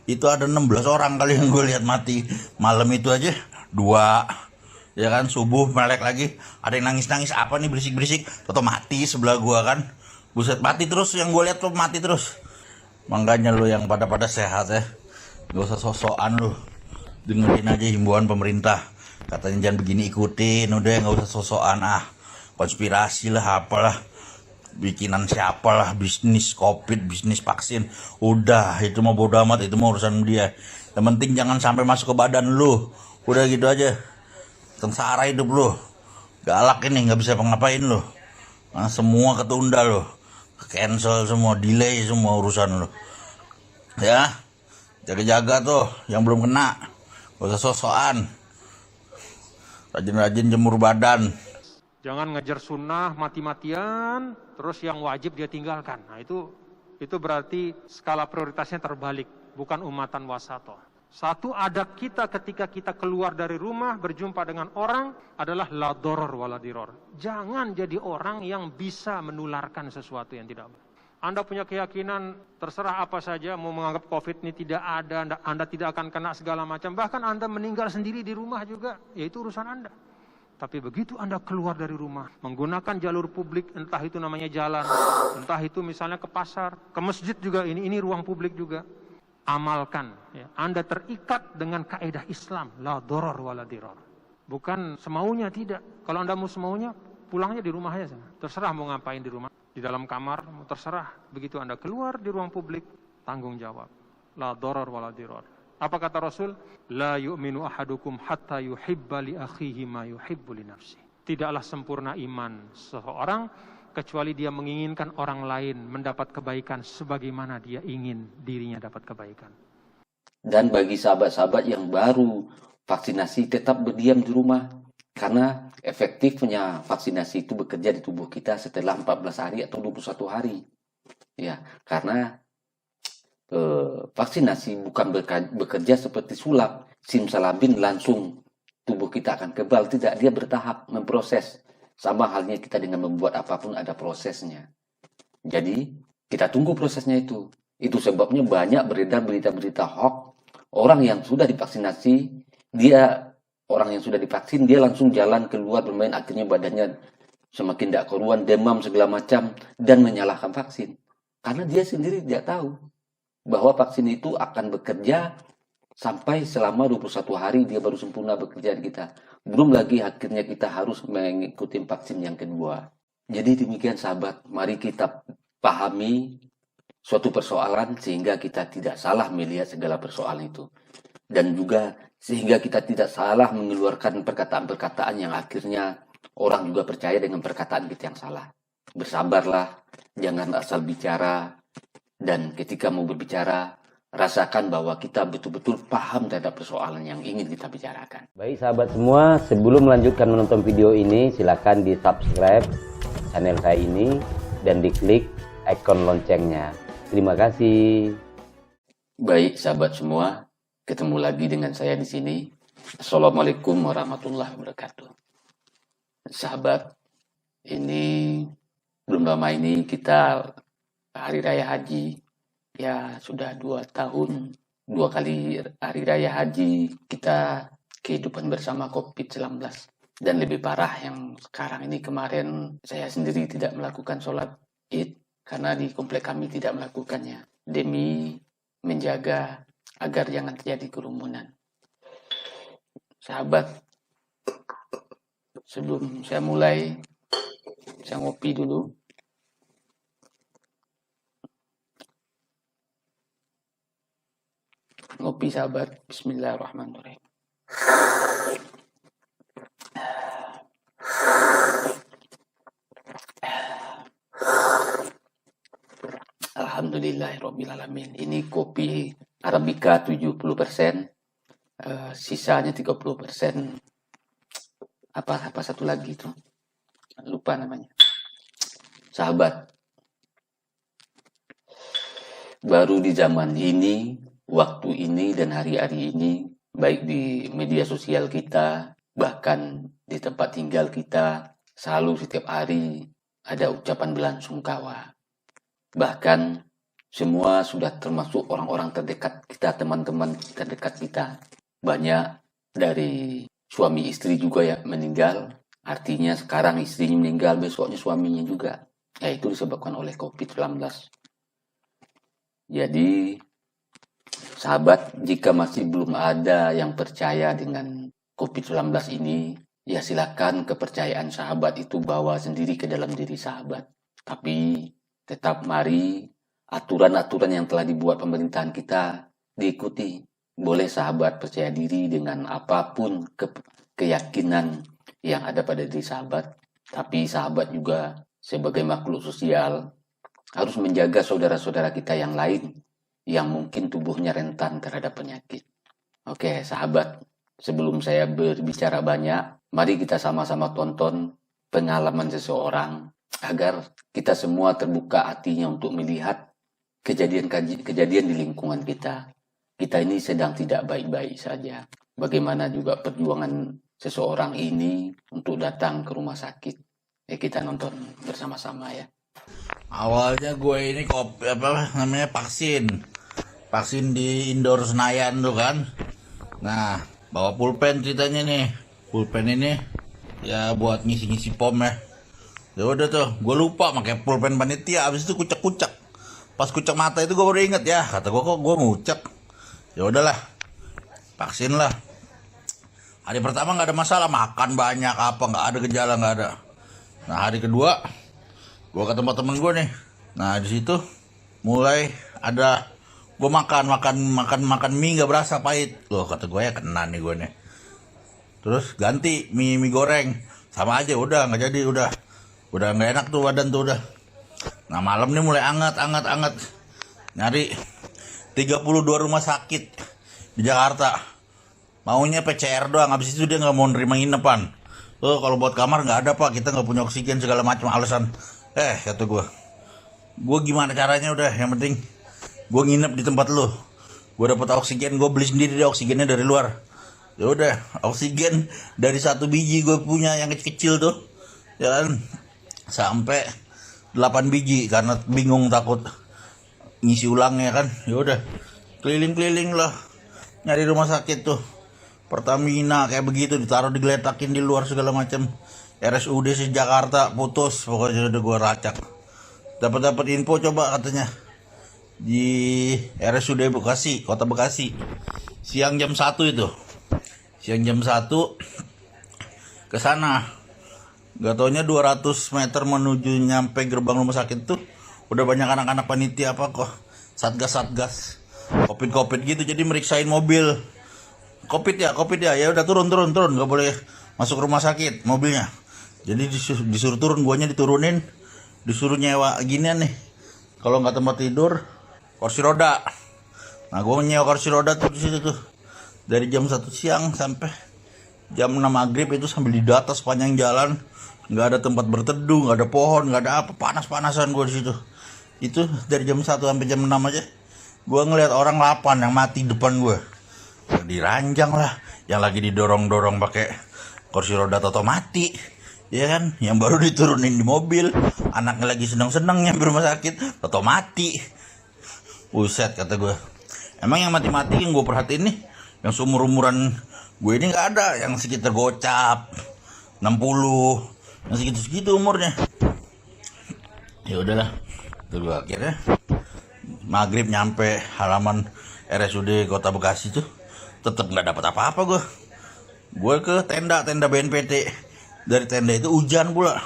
Itu ada 16 orang kali yang gue lihat mati. Malam itu aja dua. Ya kan, subuh melek lagi. Ada yang nangis-nangis apa nih, berisik-berisik. Toto mati sebelah gua kan. Buset, mati terus, yang gue lihat tuh mati terus. Makanya lu yang pada-pada sehat ya. Gak usah sosokan lu. Dengerin aja himbauan pemerintah. Katanya jangan begini, ikutin. Udah gak usah sosokan ah. Konspirasi lah apalah. Bikinan siapa lah, bisnis covid, bisnis vaksin, udah itu mau bodo amat, itu mau urusan dia. Yang penting jangan sampai masuk ke badan lu, udah gitu aja. Sengsara hidup lu, galak ini, nggak bisa ngapain lu. Nah, semua ketunda lu, cancel semua, delay semua urusan lu ya. Jaga-jaga tuh yang belum kena, gak usah sosokan, rajin-rajin jemur badan. Jangan ngejar sunnah mati-matian, terus yang wajib dia tinggalkan. Nah itu berarti skala prioritasnya terbalik, bukan umatan wasato. Satu adab kita ketika kita keluar dari rumah berjumpa dengan orang adalah la doror wala diror. Jangan jadi orang yang bisa menularkan sesuatu yang tidak baik. Anda punya keyakinan terserah apa saja, mau menganggap COVID ini tidak ada, Anda tidak akan kena segala macam. Bahkan Anda meninggal sendiri di rumah juga, yaitu urusan Anda. Tapi begitu Anda keluar dari rumah, menggunakan jalur publik, entah itu namanya jalan, entah itu misalnya ke pasar, ke masjid juga, ini ruang publik juga. Amalkan. Ya. Anda terikat dengan kaidah Islam, la doror wala diror. Bukan semaunya, tidak. Kalau Anda mau semaunya, pulangnya di rumah aja. Terserah mau ngapain di rumah, di dalam kamar, terserah. Begitu Anda keluar di ruang publik, tanggung jawab. La doror wala diror. Apa kata Rasul? La yu'minu ahadukum hatta yuhibba li akhihi ma yuhibbu li nafsi. Tidaklah sempurna iman seseorang kecuali dia menginginkan orang lain mendapat kebaikan sebagaimana dia ingin dirinya dapat kebaikan. Dan bagi sahabat-sahabat yang baru vaksinasi, tetap berdiam di rumah. Karena efektifnya vaksinasi itu bekerja di tubuh kita setelah 14 hari atau 21 hari. Ya, karena vaksinasi bukan bekerja seperti sulap, simsalabim langsung tubuh kita akan kebal. Tidak, dia bertahap memproses. Sama halnya kita dengan membuat apapun ada prosesnya. Jadi kita tunggu prosesnya itu. Itu sebabnya banyak beredar berita-berita hoax. Orang yang sudah divaksinasi, orang yang sudah divaksin, dia langsung jalan keluar bermain, akhirnya badannya semakin tidak karuan, demam segala macam, dan menyalahkan vaksin. Karena dia sendiri tidak tahu bahwa vaksin itu akan bekerja sampai selama 21 hari dia baru sempurna bekerja di kita. Belum lagi akhirnya kita harus mengikuti vaksin yang kedua. Jadi demikian sahabat, mari kita pahami suatu persoalan sehingga kita tidak salah melihat segala persoalan itu. Dan juga sehingga kita tidak salah mengeluarkan perkataan-perkataan yang akhirnya orang juga percaya dengan perkataan kita yang salah. Bersabarlah, jangan asal bicara. Dan ketika mau berbicara, rasakan bahwa kita betul-betul paham terhadap persoalan yang ingin kita bicarakan. Baik sahabat semua, sebelum melanjutkan menonton video ini, silakan di subscribe channel saya ini dan diklik ikon loncengnya. Terima kasih. Baik sahabat semua, ketemu lagi dengan saya di sini. Assalamualaikum warahmatullahi wabarakatuh. Sahabat, ini belum lama ini kita Hari Raya Haji, ya sudah 2 tahun, 2 kali Hari Raya Haji kita kehidupan bersama COVID-19. Dan lebih parah yang sekarang ini, kemarin saya sendiri tidak melakukan sholat Id karena di komplek kami tidak melakukannya demi menjaga agar jangan terjadi kerumunan. Sahabat, sebelum saya mulai, saya ngopi dulu. Ngopi sahabat, bismillahirrahmanirrahim. Alhamdulillahirrabbilalamin. Ini kopi Arabica 70%, sisanya 30%. Apa satu lagi itu? Lupa namanya. Sahabat, baru di zaman ini, waktu ini dan hari-hari ini, baik di media sosial kita, bahkan di tempat tinggal kita, selalu setiap hari ada ucapan belasungkawa. Bahkan semua sudah termasuk orang-orang terdekat kita, teman-teman terdekat kita. Banyak dari suami istri juga ya meninggal. Artinya sekarang istrinya meninggal, besoknya suaminya juga. Ya itu disebabkan oleh COVID-19. Jadi sahabat, jika masih belum ada yang percaya dengan COVID-19 ini, ya silakan kepercayaan sahabat itu bawa sendiri ke dalam diri sahabat. Tapi tetap mari aturan-aturan yang telah dibuat pemerintahan kita diikuti. Boleh sahabat percaya diri dengan apapun keyakinan yang ada pada diri sahabat. Tapi sahabat juga sebagai makhluk sosial harus menjaga saudara-saudara kita yang lain yang mungkin tubuhnya rentan terhadap penyakit. Oke, sahabat, sebelum saya berbicara banyak, mari kita sama-sama tonton pengalaman seseorang agar kita semua terbuka hatinya untuk melihat kejadian di lingkungan kita. Kita ini sedang tidak baik-baik saja. Bagaimana juga perjuangan seseorang ini untuk datang ke rumah sakit. Kita nonton bersama-sama ya. Awalnya gue ini vaksin di indoor Senayan tuh kan. Nah, bawa pulpen ceritanya nih. Pulpen ini ya buat ngisi-ngisi pom ya. Ya udah tuh, gue lupa pakai pulpen panitia. Abis itu kucek-kucek. Pas kucek mata itu gue baru inget ya. Kata gue kok gue ngucek. Ya udahlah, vaksin lah. Hari pertama nggak ada masalah, makan banyak apa nggak ada gejala nggak ada. Nah hari kedua gue ke tempat temen gue nih. Nah di situ mulai ada gue makan mie nggak berasa pahit. Loh kata gue ya kena nih gue nih. Terus ganti mie goreng sama aja udah nggak jadi udah nggak enak tuh badan tuh udah. Nah malam nih mulai anget nyari 32 rumah sakit di Jakarta. Maunya PCR doang, habis itu dia nggak mau nerima nginepan. Kalau buat kamar nggak ada pak, kita nggak punya oksigen segala macam alasan. Kata gue gimana caranya udah, yang penting gue nginep di tempat lu. Gue dapet oksigen, gue beli sendiri deh oksigennya dari luar. Ya udah, oksigen dari 1 biji gue punya yang kecil tuh, ya kan, sampai 8 biji karena bingung takut ngisi ulangnya kan. Ya udah, keliling-keliling lah nyari rumah sakit tuh. Pertamina kayak begitu ditaruh digeletakin di luar segala macam. RSUD Jakarta putus, pokoknya udah gua racak. Dapat info coba katanya di RSUD Bekasi, Kota Bekasi. Siang jam 1 itu. Siang jam 1 ke sana. Gak taunya 200 meter menuju nyampe gerbang rumah sakit tuh udah banyak anak-anak panitia apa kok satgas COVID gitu, jadi meriksain mobil. Covid ya udah turun nggak boleh masuk rumah sakit mobilnya. Jadi disuruh turun, guanya diturunin, disuruh nyewa ginian nih, kalau nggak tempat tidur kursi roda. Nah gua nyewa kursi roda tuh di situ tuh dari jam 1 siang sampai jam 6 maghrib itu sambil didata sepanjang jalan. Nggak ada tempat berteduh, nggak ada pohon, nggak ada apa, panas-panasan gua di situ. Itu dari jam 1 sampai jam 6 aja gua ngelihat orang 8 yang mati depan gua. Diranjang lah, yang lagi didorong-dorong pakai kursi roda toto mati, ya kan, yang baru diturunin di mobil, anaknya lagi seneng-seneng nyampe rumah sakit, toto mati. Buset kata gue, emang yang mati-mati yang gue perhatiin nih, yang seumur-umuran gue ini nggak ada, yang sekitar gocap 60, yang segitu-segitu umurnya. Ya udahlah, terus akhirnya maghrib nyampe halaman RSUD Kota Bekasi tuh tetap nggak dapat apa-apa gue ke tenda BNPT. Dari tenda itu hujan pula,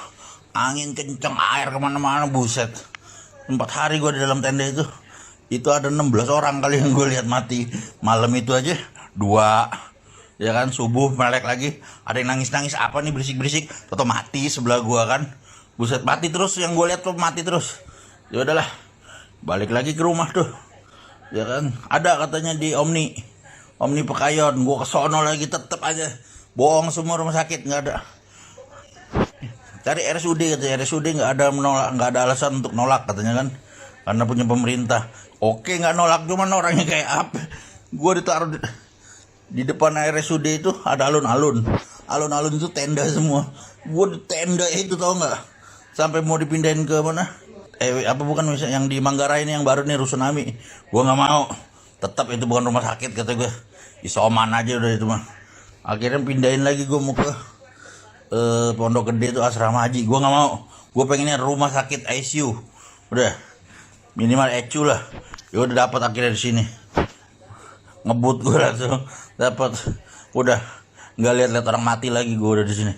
angin kenceng, air kemana-mana, buset. 4 hari gue di dalam tenda itu ada 16 orang kali yang gue lihat mati malam itu aja. 2 ya kan, subuh melek lagi, ada yang nangis apa nih berisik toto mati sebelah gue kan, buset, mati terus, yang gue lihat tuh mati terus. Ya udahlah, balik lagi ke rumah tuh, ya kan, ada katanya di Omni Pekayon. Gue kesono lagi, tetep aja bohong semua, rumah sakit nggak ada. Cari RSUD katanya, RSUD nggak ada alasan untuk nolak katanya kan, karena punya pemerintah. Oke nggak nolak, cuman orangnya kayak apa? Gue ditaruh di depan RSUD itu ada alun-alun itu tenda semua. Gue di tenda itu tau nggak, sampai mau dipindahin ke mana, apa bukan misalnya yang di Manggarai ini yang baru nih Rusunami. Gua nggak mau. Tetap itu bukan rumah sakit kata gue. Isoman aja udah itu mah. Akhirnya pindahin lagi gue mau ke Pondok Gede itu asrama haji. Gua nggak mau. Gue pengennya rumah sakit ICU. Udah minimal ECU lah. Ya udah dapat akhirnya di sini. Ngebut gue langsung dapat. Udah nggak lihat orang mati lagi gue udah di sini.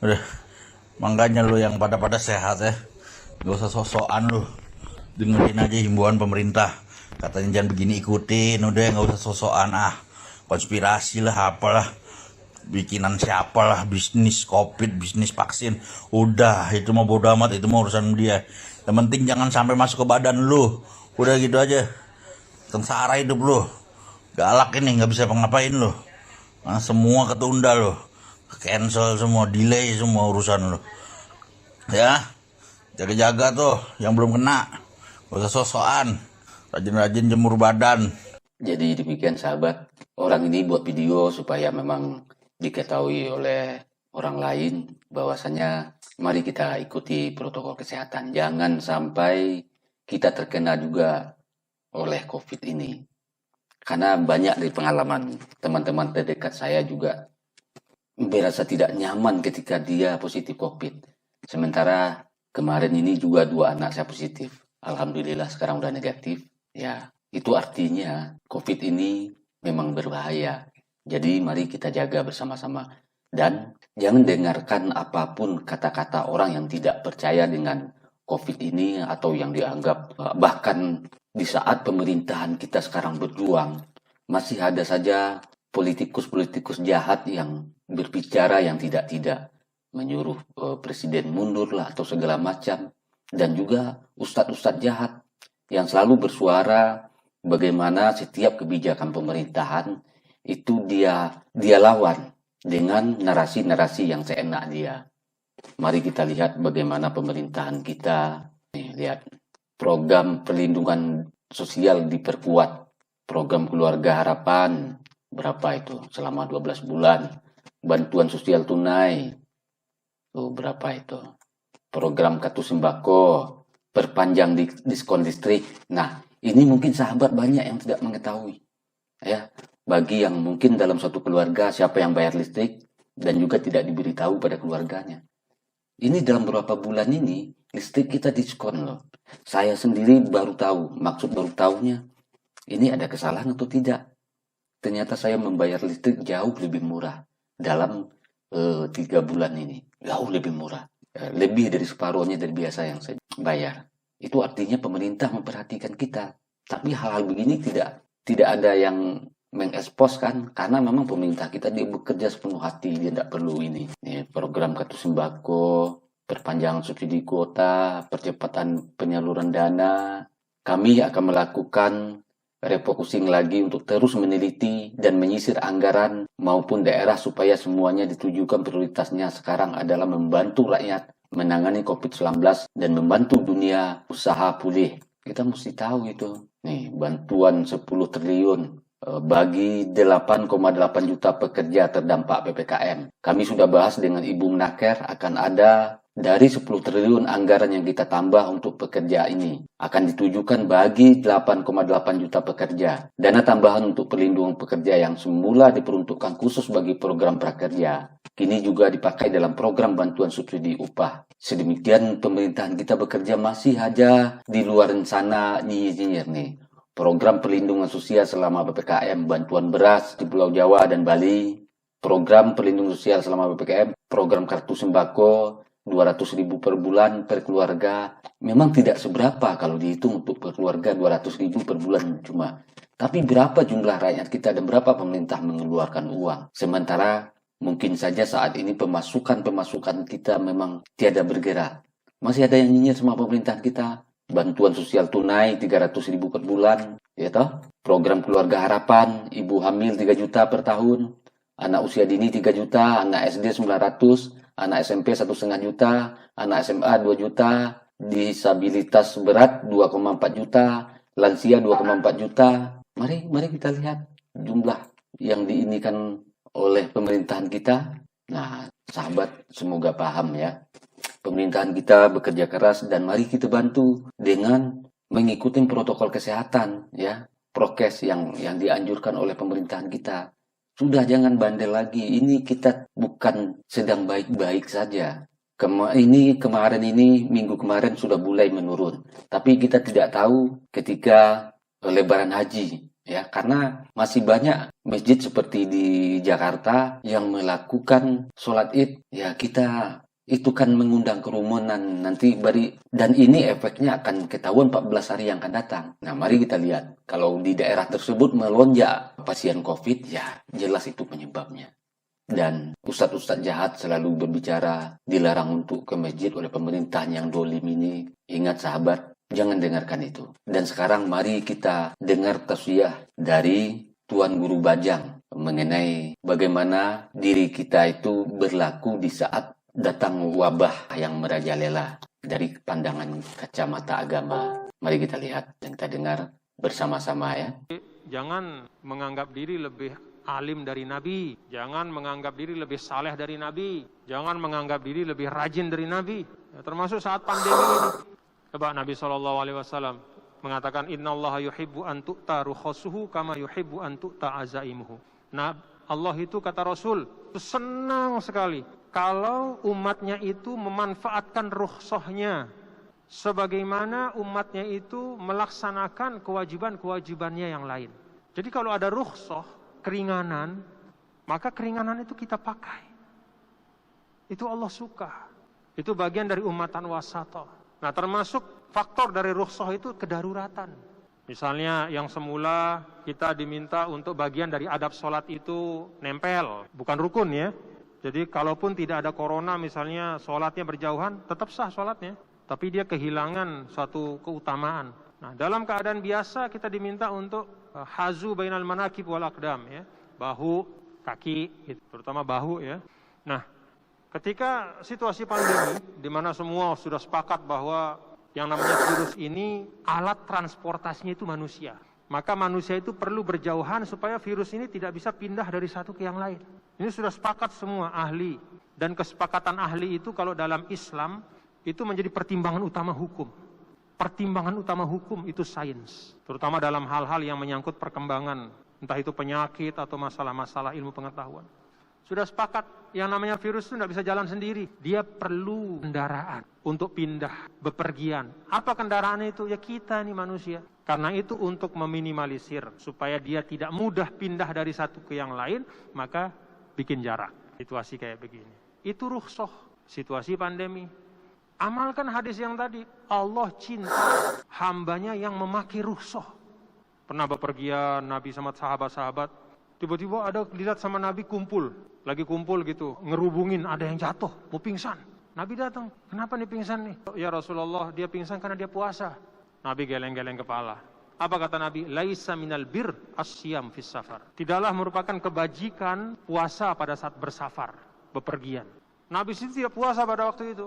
Udah. Makanya lu yang pada sehat ya. Gak usah sosokan lu. Dengerin aja himbauan pemerintah. Katanya jangan begini ikutin. Udah gak usah sosokan konspirasi lah apalah. Bikinan siapa lah. Bisnis covid, bisnis vaksin. Udah itu mau bodo amat. Itu mau urusan dia. Yang penting jangan sampai masuk ke badan lu. Udah gitu aja. Sengsara hidup lu. Galak ini gak bisa ngapain lu. Semua ketunda lu. Cancel semua. Delay semua urusan lu. Ya, jaga-jaga tuh yang belum kena. Gak usah sosokan. Rajin-rajin jemur badan. Jadi demikian sahabat, orang ini buat video supaya memang diketahui oleh orang lain bahwasanya mari kita ikuti protokol kesehatan. Jangan sampai kita terkena juga oleh COVID ini. Karena banyak dari pengalaman teman-teman terdekat saya juga merasa tidak nyaman ketika dia positif COVID. Sementara kemarin ini juga 2 anak saya positif. Alhamdulillah sekarang udah negatif. Ya, itu artinya COVID ini memang berbahaya. Jadi mari kita jaga bersama-sama. Dan jangan dengarkan apapun kata-kata orang yang tidak percaya dengan COVID ini atau yang dianggap bahkan di saat pemerintahan kita sekarang berjuang, masih ada saja politikus-politikus jahat yang berbicara yang tidak-tidak. Menyuruh presiden mundur lah atau segala macam, dan juga ustadz-ustadz jahat yang selalu bersuara bagaimana setiap kebijakan pemerintahan itu dia lawan dengan narasi-narasi yang seenak dia. Mari kita lihat bagaimana pemerintahan kita. Lihat program perlindungan sosial diperkuat, program keluarga harapan berapa itu selama 12 bulan, bantuan sosial tunai berapa itu? Program kartu sembako, perpanjang diskon listrik. Nah, ini mungkin sahabat banyak yang tidak mengetahui. Ya, bagi yang mungkin dalam satu keluarga siapa yang bayar listrik dan juga tidak diberitahu pada keluarganya. Ini dalam beberapa bulan ini listrik kita diskon loh. Saya sendiri baru tahu, maksud baru tahunya ini ada kesalahan atau tidak. Ternyata saya membayar listrik jauh lebih murah dalam 3 bulan ini, jauh lebih murah, lebih dari separuhnya dari biasa yang saya bayar. Itu artinya pemerintah memperhatikan kita. Tapi hal-hal begini tidak ada yang mengekspos kan, karena memang pemerintah kita dia bekerja sepenuh hati, dia tidak perlu ini. Program kartu sembako, perpanjangan subsidi kuota, percepatan penyaluran dana. Kami akan melakukan refocusing lagi untuk terus meneliti dan menyisir anggaran maupun daerah supaya semuanya ditujukan prioritasnya sekarang adalah membantu rakyat menangani COVID-19 dan membantu dunia usaha pulih. Kita mesti tahu itu. Nih, bantuan 10 triliun bagi 8,8 juta pekerja terdampak PPKM. Kami sudah bahas dengan Ibu Menaker akan ada dari 10 triliun anggaran yang kita tambah untuk pekerja ini akan ditujukan bagi 8,8 juta pekerja. Dana tambahan untuk perlindungan pekerja yang semula diperuntukkan khusus bagi program prakerja, kini juga dipakai dalam program bantuan subsidi upah. Sedemikian pemerintahan kita bekerja masih aja di luar sana nyinyir nih. Program perlindungan sosial selama PPKM, bantuan beras di Pulau Jawa dan Bali, program perlindungan sosial selama PPKM, program kartu sembako, 200.000 per bulan per keluarga. Memang tidak seberapa kalau dihitung untuk per keluarga 200.000 per bulan cuma. Tapi berapa jumlah rakyat kita dan berapa pemerintah mengeluarkan uang. Sementara mungkin saja saat ini pemasukan kita memang tiada bergerak. Masih ada yang nyinyir sama pemerintahan kita. Bantuan sosial tunai 300.000 per bulan, ya toh? Program keluarga harapan, ibu hamil 3 juta per tahun, anak usia dini 3 juta, anak SD 900, anak SMP 1,5 juta, anak SMA 2 juta, disabilitas berat 2,4 juta, lansia 2,4 juta. Mari kita lihat jumlah yang diinikan oleh pemerintahan kita. Nah, sahabat semoga paham ya. Pemerintahan kita bekerja keras dan mari kita bantu dengan mengikuti protokol kesehatan, ya, prokes yang dianjurkan oleh pemerintahan kita. Sudah jangan bandel lagi. Ini kita bukan sedang baik-baik saja. Kemarin ini minggu kemarin sudah mulai menurun. Tapi kita tidak tahu ketika Lebaran Haji, ya, karena masih banyak masjid seperti di Jakarta yang melakukan sholat Id. Ya, kita itu kan mengundang kerumunan nanti dan ini efeknya akan ketahuan 14 hari yang akan datang. Nah, mari kita lihat kalau di daerah tersebut melonjak pasien COVID, ya jelas itu penyebabnya. Dan ustadz-ustadz jahat selalu berbicara dilarang untuk ke masjid oleh pemerintahan yang dolim ini. Ingat sahabat, jangan dengarkan itu. Dan sekarang mari kita dengar tausiah dari Tuan Guru Bajang mengenai bagaimana diri kita itu berlaku di saat datang wabah yang merajalela dari pandangan kacamata agama. Mari kita lihat dan kita dengar bersama-sama, ya. Jangan menganggap diri lebih alim dari Nabi, jangan menganggap diri lebih saleh dari Nabi, jangan menganggap diri lebih rajin dari Nabi. Ya, termasuk saat pandemi ini. Coba Nabi SAW mengatakan, Innallaha yuhibbu an tu'ta rukhasuhu kama yuhibbu an tu'ta azaimuhu. Nah, Allah itu, kata Rasul, senang sekali kalau umatnya itu memanfaatkan rukhsahnya sebagaimana umatnya itu melaksanakan kewajiban-kewajibannya yang lain. Jadi kalau ada rukhsah, keringanan, maka keringanan itu kita pakai. Itu Allah suka. Itu bagian dari umatan wasata. Nah, termasuk faktor dari rukhsah itu kedaruratan. Misalnya yang semula kita diminta untuk bagian dari adab sholat itu nempel, bukan rukun, ya. Jadi kalaupun tidak ada corona misalnya sholatnya berjauhan, tetap sah sholatnya. Tapi dia kehilangan suatu keutamaan. Nah, dalam keadaan biasa kita diminta untuk hazu bainal manakib wal aqdam, ya. Bahu, kaki, gitu. Terutama bahu, ya. Nah, ketika situasi pandemi di mana semua sudah sepakat bahwa yang namanya virus ini alat transportasinya itu manusia. Maka manusia itu perlu berjauhan supaya virus ini tidak bisa pindah dari satu ke yang lain. Ini sudah sepakat semua ahli. Dan kesepakatan ahli itu kalau dalam Islam itu menjadi pertimbangan utama hukum. Pertimbangan utama hukum itu sains. Terutama dalam hal-hal yang menyangkut perkembangan. Entah itu penyakit atau masalah-masalah ilmu pengetahuan. Sudah sepakat yang namanya virus itu tidak bisa jalan sendiri. Dia perlu kendaraan untuk pindah, bepergian. Apa kendaraan itu? Ya kita nih manusia. Karena itu untuk meminimalisir supaya dia tidak mudah pindah dari satu ke yang lain, maka bikin jarak. Situasi kayak begini. Itu rukhsah, situasi pandemi. Amalkan hadis yang tadi. Allah cinta hambanya yang memakai rukhsah. Pernah bepergian Nabi sama sahabat-sahabat. Tiba-tiba ada dilihat sama Nabi kumpul. Lagi kumpul gitu. Ngerubungin ada yang jatuh. Mau pingsan. Nabi datang. Kenapa nih pingsan nih? Ya Rasulullah, dia pingsan karena dia puasa. Nabi geleng-geleng kepala. Apa kata Nabi? Laisa minal bir asyam fis safar. Tidaklah merupakan kebajikan puasa pada saat bersafar, bepergian. Nabi sendiri tidak puasa pada waktu itu.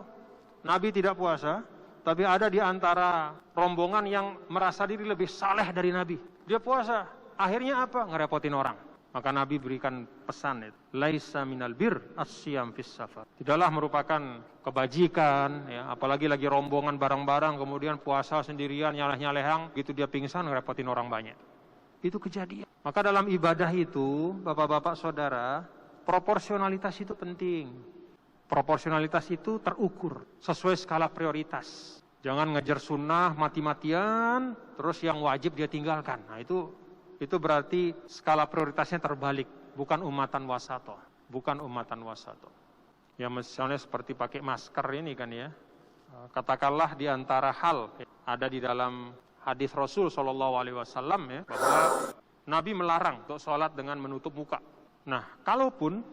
Nabi tidak puasa, tapi ada di antara rombongan yang merasa diri lebih saleh dari Nabi. Dia puasa. Akhirnya apa? Ngerepotin orang. Maka Nabi berikan pesan itu. Laisa minal bir asyam fis safar. Tidaklah merupakan kebajikan, ya, apalagi lagi rombongan barang-barang, kemudian puasa sendirian, nyaleh-nyalehang, gitu dia pingsan, ngerepotin orang banyak. Itu kejadian. Maka dalam ibadah itu, bapak-bapak saudara, proporsionalitas itu penting. Proporsionalitas itu terukur, sesuai skala prioritas. Jangan ngejar sunnah, mati-matian, terus yang wajib dia tinggalkan. Nah itu berarti skala prioritasnya terbalik, bukan umatan wasato, bukan umatan wasato. Ya misalnya seperti pakai masker ini kan ya. Katakanlah di antara hal ada di dalam hadis Rasul SAW ya, bahwa Nabi melarang untuk sholat dengan menutup muka. Nah, kalaupun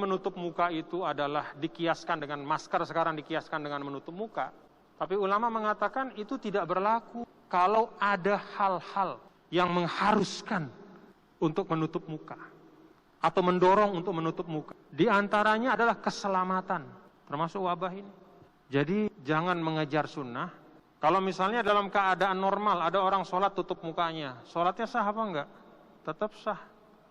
menutup muka itu adalah dikiaskan dengan masker, sekarang dikiaskan dengan menutup muka, tapi ulama mengatakan itu tidak berlaku kalau ada hal-hal yang mengharuskan untuk menutup muka atau mendorong untuk menutup muka. Di antaranya adalah keselamatan, termasuk wabah ini. Jadi jangan mengejar sunnah. Kalau misalnya dalam keadaan normal ada orang sholat tutup mukanya, sholatnya sah apa enggak? Tetap sah.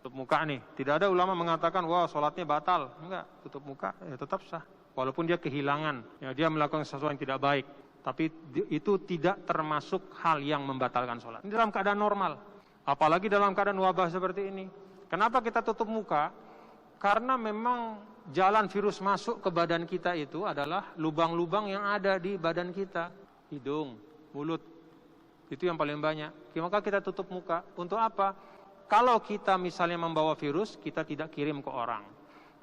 Tutup muka nih, tidak ada ulama mengatakan wah sholatnya batal. Enggak, tutup muka ya tetap sah. walaupun dia kehilangan, ya, dia melakukan sesuatu yang tidak baik, tapi itu tidak termasuk hal yang membatalkan sholat. Ini dalam keadaan normal, apalagi dalam keadaan wabah seperti ini. Kenapa kita tutup muka? Karena memang jalan virus masuk ke badan kita itu adalah lubang-lubang yang ada di badan kita, hidung, mulut, itu yang paling banyak. Maka kita tutup muka. Untuk apa? Kalau kita misalnya membawa virus, kita tidak kirim ke orang.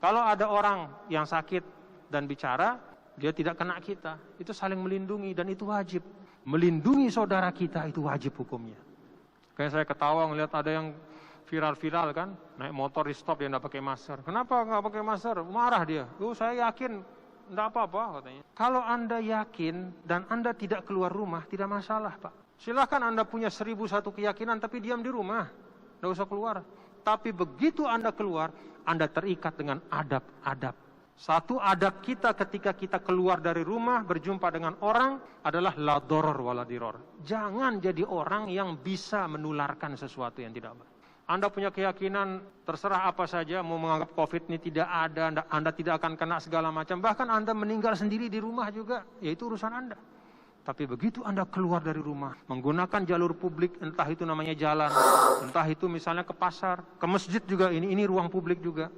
Kalau ada orang yang sakit dan bicara, dia tidak kena kita. Itu saling melindungi dan itu wajib. Melindungi saudara kita itu wajib hukumnya. Kayak saya ketawa ngelihat ada yang viral-viral kan, naik motor di stop dia nggak pakai masker. Kenapa nggak pakai masker? Marah dia. Saya yakin nggak apa-apa katanya. Kalau Anda yakin dan Anda tidak keluar rumah, tidak masalah Pak. Silahkan Anda punya 1001 keyakinan tapi diam di rumah, nggak usah keluar. Tapi begitu Anda keluar, Anda terikat dengan adab-adab. Satu adab kita ketika kita keluar dari rumah berjumpa dengan orang adalah la doror wala diror. Jangan jadi orang yang bisa menularkan sesuatu yang tidak baik. Anda punya keyakinan terserah apa saja, mau menganggap COVID ini tidak ada, Anda tidak akan kena segala macam. Bahkan Anda meninggal sendiri di rumah juga, yaitu urusan Anda. Tapi begitu Anda keluar dari rumah, menggunakan jalur publik, entah itu namanya jalan, entah itu misalnya ke pasar, ke masjid juga, ini ruang publik juga.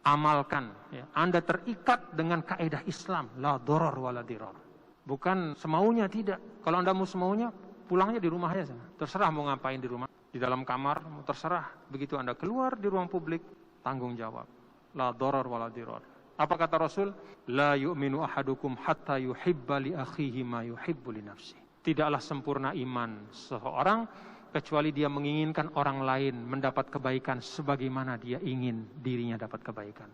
Amalkan. Ya. Anda terikat dengan kaidah Islam, la doror wala diror. Bukan semaunya, tidak. Kalau Anda mau semaunya, pulangnya di rumah aja sana. Terserah mau ngapain di rumah. Di dalam kamar, terserah. Begitu Anda keluar di ruang publik, tanggung jawab. La doror wala diror. Apa kata Rasul? La yu'minu ahadukum hatta yuhibba li akhihi ma yuhibbu li nafsi. Tidaklah sempurna iman seseorang kecuali dia menginginkan orang lain mendapat kebaikan sebagaimana dia ingin dirinya dapat kebaikan.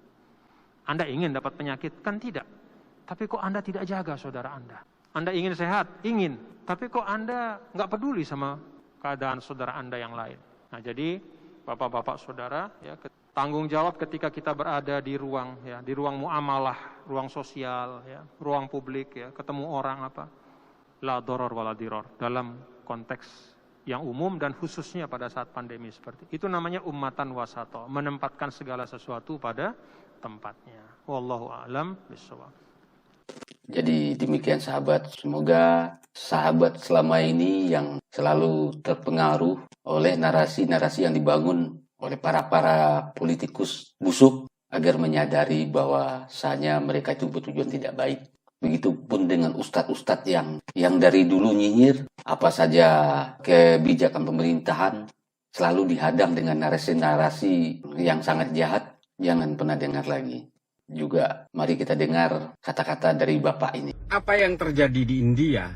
Anda ingin dapat penyakit? Kan tidak. Tapi kok Anda tidak jaga saudara Anda? Anda ingin sehat? Ingin. Tapi kok Anda nggak peduli sama keadaan saudara Anda yang lain? Nah, jadi bapak-bapak saudara, ya, tanggung jawab ketika kita berada di ruang, ya, di ruang muamalah, ruang sosial, ya, ruang publik, ya, ketemu orang apa, la doror wala diror, dalam konteks yang umum dan khususnya pada saat pandemi seperti itu. Itu namanya ummatan wasato, menempatkan segala sesuatu pada tempatnya. Wallahu a'lam bishawab. Jadi demikian sahabat, semoga sahabat selama ini yang selalu terpengaruh oleh narasi-narasi yang dibangun oleh para politikus busuk agar menyadari bahwasanya mereka itu bertujuan tidak baik. Begitupun dengan ustadz-ustadz yang dari dulu nyinyir apa saja kebijakan pemerintahan selalu dihadang dengan narasi-narasi yang sangat jahat. Jangan pernah dengar lagi. Juga mari kita dengar kata-kata dari Bapak ini. Apa yang terjadi di India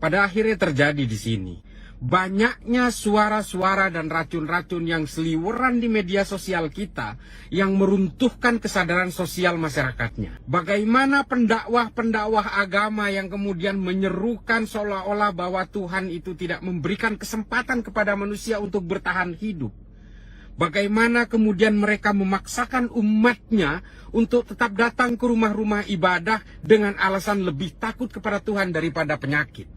pada akhirnya terjadi di sini. Banyaknya suara-suara dan racun-racun yang seliweran di media sosial kita yang meruntuhkan kesadaran sosial masyarakatnya. Bagaimana pendakwah-pendakwah agama yang kemudian menyerukan seolah-olah bahwa Tuhan itu tidak memberikan kesempatan kepada manusia untuk bertahan hidup. Bagaimana kemudian mereka memaksakan umatnya untuk tetap datang ke rumah-rumah ibadah dengan alasan lebih takut kepada Tuhan daripada penyakit.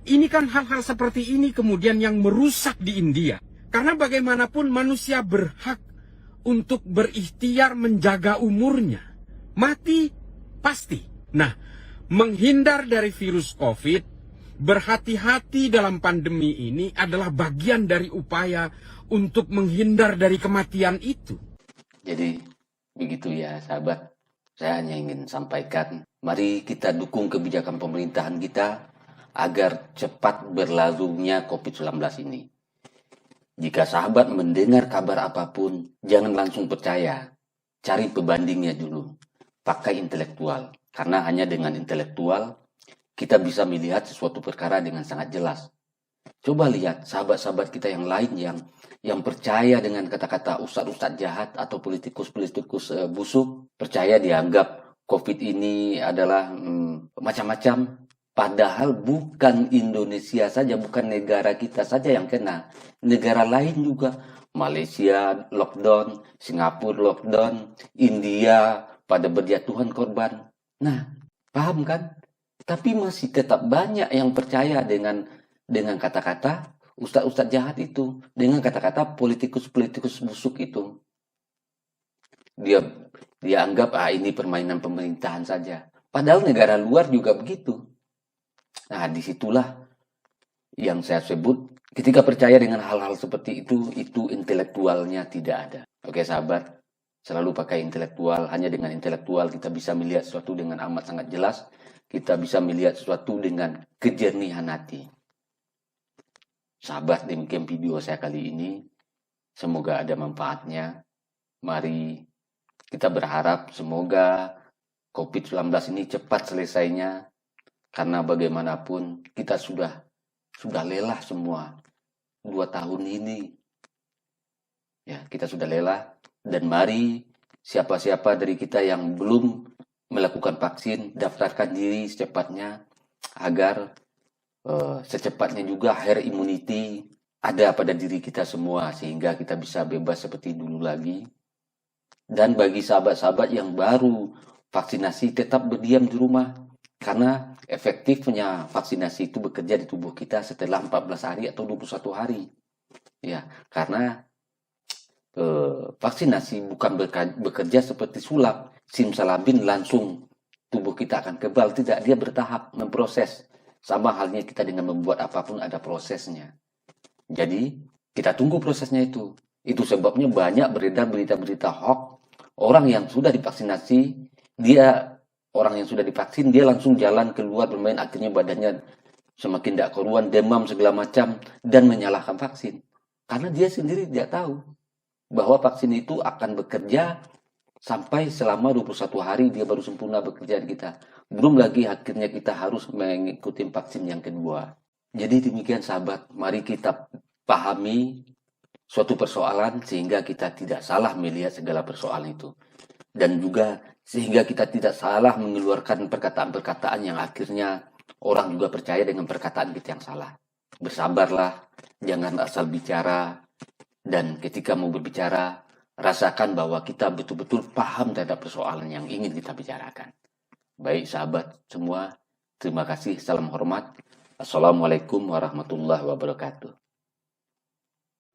Ini kan hal-hal seperti ini kemudian yang merusak di India. Karena bagaimanapun manusia berhak untuk berikhtiar menjaga umurnya. Mati pasti. Nah, menghindar dari virus COVID, berhati-hati dalam pandemi ini adalah bagian dari upaya untuk menghindar dari kematian itu. Jadi begitu ya sahabat, saya hanya ingin sampaikan, mari kita dukung kebijakan pemerintahan kita agar cepat berlalunya COVID-19 ini. Jika sahabat mendengar kabar apapun, jangan langsung percaya. Cari pebandingnya dulu. Pakai intelektual. Karena hanya dengan intelektual, kita bisa melihat sesuatu perkara dengan sangat jelas. Coba lihat sahabat-sahabat kita yang lain yang percaya dengan kata-kata ustadz-ustadz jahat atau politikus-politikus busuk. Percaya dianggap COVID ini adalah macam-macam. Padahal bukan Indonesia saja, bukan negara kita saja yang kena. Negara lain juga. Malaysia lockdown, Singapura lockdown, India pada berjatuhan korban. Nah, paham kan? Tapi masih tetap banyak yang percaya dengan kata-kata ustadz-ustadz jahat itu. Dengan kata-kata politikus-politikus busuk itu. Dia anggap ini permainan pemerintahan saja. Padahal negara luar juga begitu. Nah, disitulah yang saya sebut, ketika percaya dengan hal-hal seperti itu intelektualnya tidak ada. Oke sahabat, selalu pakai intelektual. Hanya dengan intelektual kita bisa melihat sesuatu dengan amat sangat jelas. Kita bisa melihat sesuatu dengan kejernihan hati. Sahabat, demikian video saya kali ini. Semoga ada manfaatnya. Mari kita berharap semoga COVID-19 ini cepat selesainya. Karena bagaimanapun kita sudah lelah semua 2 tahun ini. Ya, kita sudah lelah. Dan mari siapa-siapa dari kita yang belum melakukan vaksin, daftarkan diri secepatnya agar secepatnya juga herd immunity ada pada diri kita semua sehingga kita bisa bebas seperti dulu lagi. Dan bagi sahabat-sahabat yang baru vaksinasi, tetap berdiam di rumah karena efektifnya vaksinasi itu bekerja di tubuh kita setelah 14 hari atau 21 hari. Ya, karena vaksinasi bukan bekerja seperti sulap, simsalabim langsung tubuh kita akan kebal. Tidak, dia bertahap memproses. Sama halnya kita dengan membuat apapun ada prosesnya. Jadi kita tunggu prosesnya itu. Itu sebabnya banyak beredar berita-berita hoax. Orang yang sudah divaksinasi, orang yang sudah divaksin, dia langsung jalan keluar bermain, akhirnya badannya semakin tidak karuan, demam segala macam, dan menyalahkan vaksin. Karena dia sendiri tidak tahu bahwa vaksin itu akan bekerja sampai selama 21 hari dia baru sempurna bekerja di kita. Belum lagi akhirnya kita harus mengikuti vaksin yang kedua. Jadi demikian sahabat, mari kita pahami suatu persoalan sehingga kita tidak salah melihat segala persoalan itu. Dan juga sehingga kita tidak salah mengeluarkan perkataan-perkataan yang akhirnya orang juga percaya dengan perkataan kita yang salah. Bersabarlah, jangan asal bicara. Dan ketika mau berbicara, rasakan bahwa kita betul-betul paham terhadap persoalan yang ingin kita bicarakan. Baik sahabat semua, terima kasih, salam hormat. Assalamualaikum warahmatullahi wabarakatuh.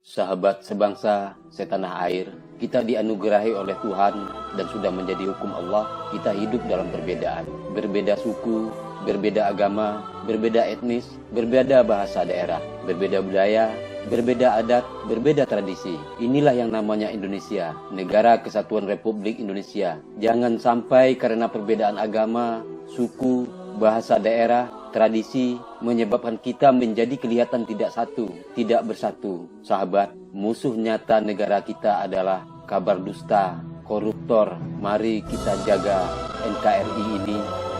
Sahabat sebangsa, setanah air, kita dianugerahi oleh Tuhan dan sudah menjadi hukum Allah. Kita hidup dalam perbedaan, berbeda suku, berbeda agama, berbeda etnis, berbeda bahasa daerah, berbeda budaya, berbeda adat, berbeda tradisi. Inilah yang namanya Indonesia, Negara Kesatuan Republik Indonesia. Jangan sampai karena perbedaan agama, suku, bahasa daerah, tradisi menyebabkan kita menjadi kelihatan tidak satu, tidak bersatu. Sahabat, musuh nyata negara kita adalah kabar dusta, koruptor. Mari kita jaga NKRI ini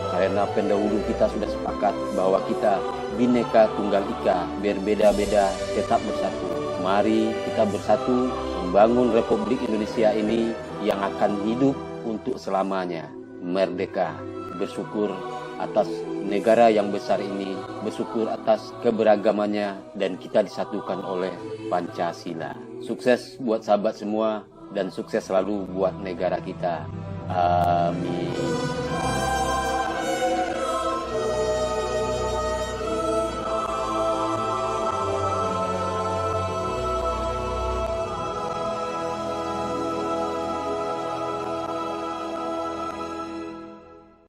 karena pendahulu kita sudah sepakat bahwa kita Bhinneka Tunggal Ika, berbeda-beda tetap bersatu. Mari kita bersatu membangun Republik Indonesia ini yang akan hidup untuk selamanya. Merdeka, bersyukur atas negara yang besar ini, bersyukur atas keberagamannya, dan kita disatukan oleh Pancasila. Sukses buat sahabat semua, dan sukses selalu buat negara kita. Amin.